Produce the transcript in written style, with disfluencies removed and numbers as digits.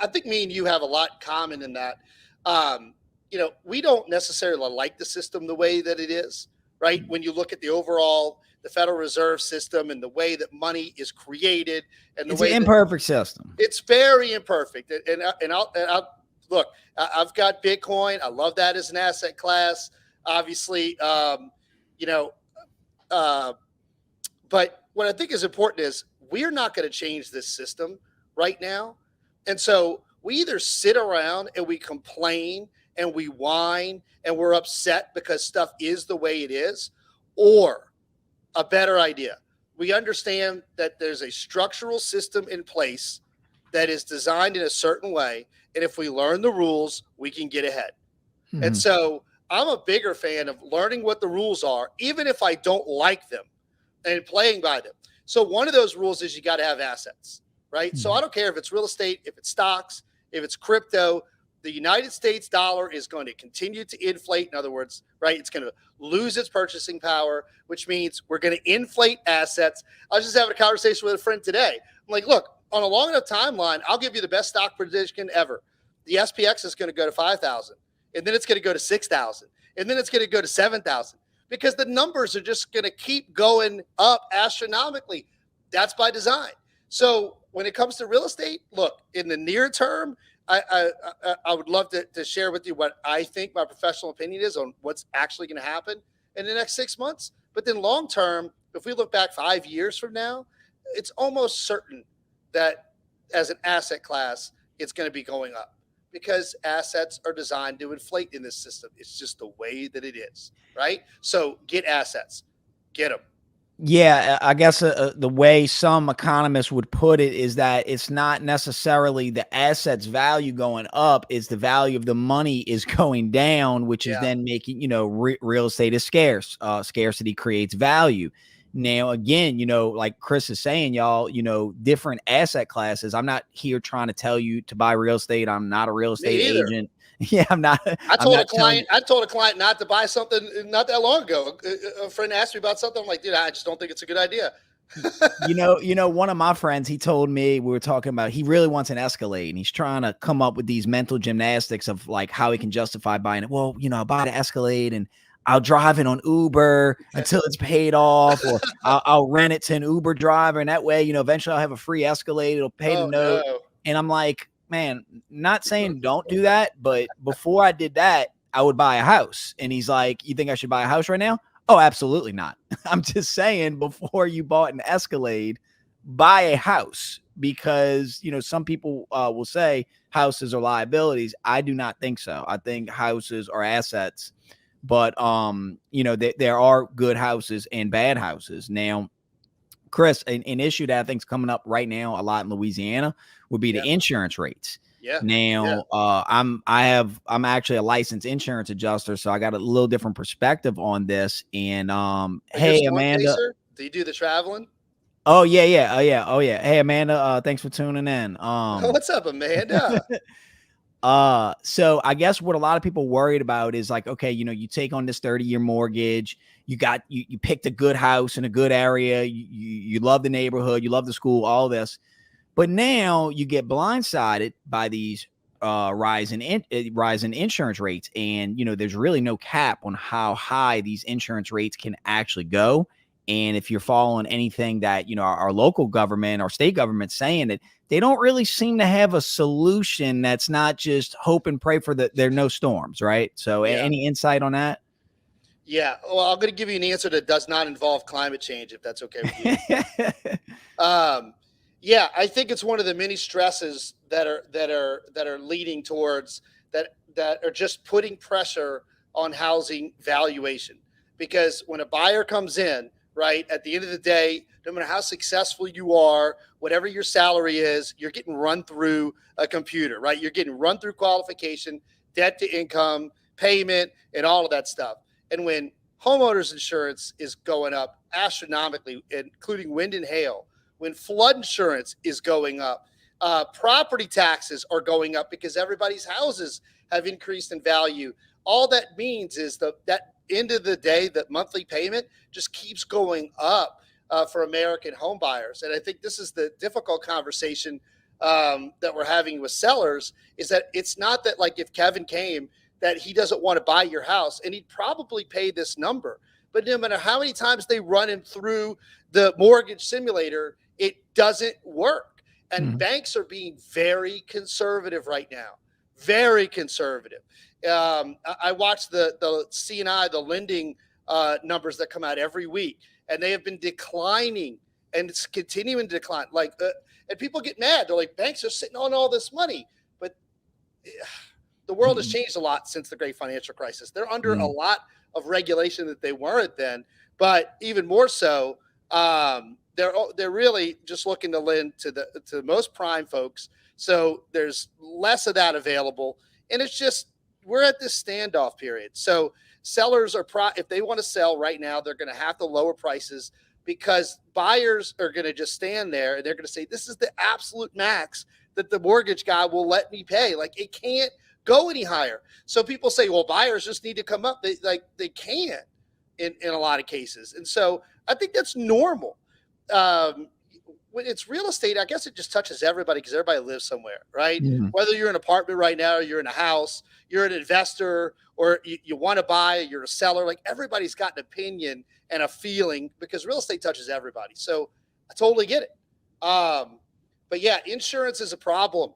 I think me and you have a lot in common in that, we don't necessarily like the system the way that it is, right? When you look at the Federal Reserve System and the way that money is created and the It's an way that imperfect system. it's very imperfect. And I'll look, I've got Bitcoin. I love that as an asset class, obviously. You know, uh, but what I think is important is we're not going to change this system right now. And so we either sit around and we complain and we whine and we're upset because stuff is the way it is, or a better idea. We understand that there's a structural system in place that is designed in a certain way. And if we learn the rules, we can get ahead. Mm-hmm. And so I'm a bigger fan of learning what the rules are, even if I don't like them, and playing by them. So one of those rules is you got to have assets, right? Mm-hmm. So I don't care if it's real estate, if it's stocks, if it's crypto. The United States dollar is going to continue to inflate. In other words, right, it's going to lose its purchasing power, which means we're going to inflate assets. I was just having a conversation with a friend today. I'm like, look, on a long enough timeline, I'll give you the best stock prediction ever. The SPX is going to go to 5,000, and then it's going to go to 6,000, and then it's going to go to 7,000, because the numbers are just going to keep going up astronomically. That's by design. So when it comes to real estate, look, in the near term, I would love to share with you what I think my professional opinion is on what's actually going to happen in the next 6 months. But then long term, if we look back 5 years from now, it's almost certain that as an asset class, it's going to be going up, because assets are designed to inflate in this system. It's just the way that it is, right? So get assets, get them. Yeah, I guess the way some economists would put it is that it's not necessarily the asset's value going up, it's the value of the money is going down, which is then making, real estate is scarce. Scarcity creates value. Now, again, like Chris is saying, y'all, different asset classes. I'm not here trying to tell you to buy real estate. I'm not a real estate agent. Yeah, I'm not. I told a client not to buy something not that long ago. A friend asked me about something. I'm like, dude, I just don't think it's a good idea. One of my friends, he told me, we were talking about, he really wants an Escalade, and he's trying to come up with these mental gymnastics of like how he can justify buying it. Well, I'll buy the Escalade and I'll drive it on Uber until it's paid off, or I'll rent it to an Uber driver, and that way, eventually I'll have a free Escalade. It'll pay the note. No. And I'm like, man, not saying don't do that, but before I did that, I would buy a house. And he's like, you think I should buy a house right now? Oh, absolutely not. I'm just saying, before you bought an Escalade, buy a house, because, some people will say houses are liabilities. I do not think so. I think houses are assets, but, there are good houses and bad houses. Now, Chris, an issue that I think is coming up right now a lot in Louisiana would be the insurance rates. Yeah. Now, I'm actually a licensed insurance adjuster, so I got a little different perspective on this. And hey, Amanda, do you do the traveling? Oh yeah. Hey, Amanda, thanks for tuning in. What's up, Amanda? So I guess what a lot of people worried about is like, okay, you take on this 30-year mortgage, you picked a good house in a good area, you love the neighborhood, you love the school, all this, but now you get blindsided by these rise in insurance rates, and there's really no cap on how high these insurance rates can actually go. And if you're following anything that, our local government or state government saying, that they don't really seem to have a solution that's not just hope and pray for there are no storms, right? So any insight on that? Yeah. Well, I'm going to give you an answer that does not involve climate change, if that's okay with you. Yeah, I think it's one of the many stresses that are leading towards that are just putting pressure on housing valuation, because when a buyer comes in, right, at the end of the day, no matter how successful you are, whatever your salary is, you're getting run through a computer, right? You're getting run through qualification, debt to income, payment, and all of that stuff. And when homeowners insurance is going up astronomically, including wind and hail, when flood insurance is going up, property taxes are going up because everybody's houses have increased in value. All that means is that end of the day, that monthly payment just keeps going up for American home buyers. And I think this is the difficult conversation that we're having with sellers is that it's not that like if Kevin came that he doesn't want to buy your house, and he'd probably pay this number. But no matter how many times they run him through the mortgage simulator, it doesn't work. And banks are being very conservative right now, very conservative. I watch the C&I, the lending numbers that come out every week, and they have been declining, and it's continuing to decline. And people get mad. They're like, banks are sitting on all this money, but the world has changed a lot since the great financial crisis. They're under a lot of regulation that they weren't then, but even more so, they're really just looking to lend to the most prime folks. So there's less of that available, and it's just we're at this standoff period. So sellers are if they want to sell right now, they're going to have to lower prices because buyers are going to just stand there and they're going to say, this is the absolute max that the mortgage guy will let me pay. Like it can't go any higher. So people say, well, buyers just need to come up. They can't in a lot of cases. And so I think that's normal. When it's real estate, I guess it just touches everybody because everybody lives somewhere, right? Whether you're in an apartment right now, or you're in a house, you're an investor, or you want to buy, you're a seller. Like everybody's got an opinion and a feeling because real estate touches everybody. So I totally get it. But yeah, insurance is a problem.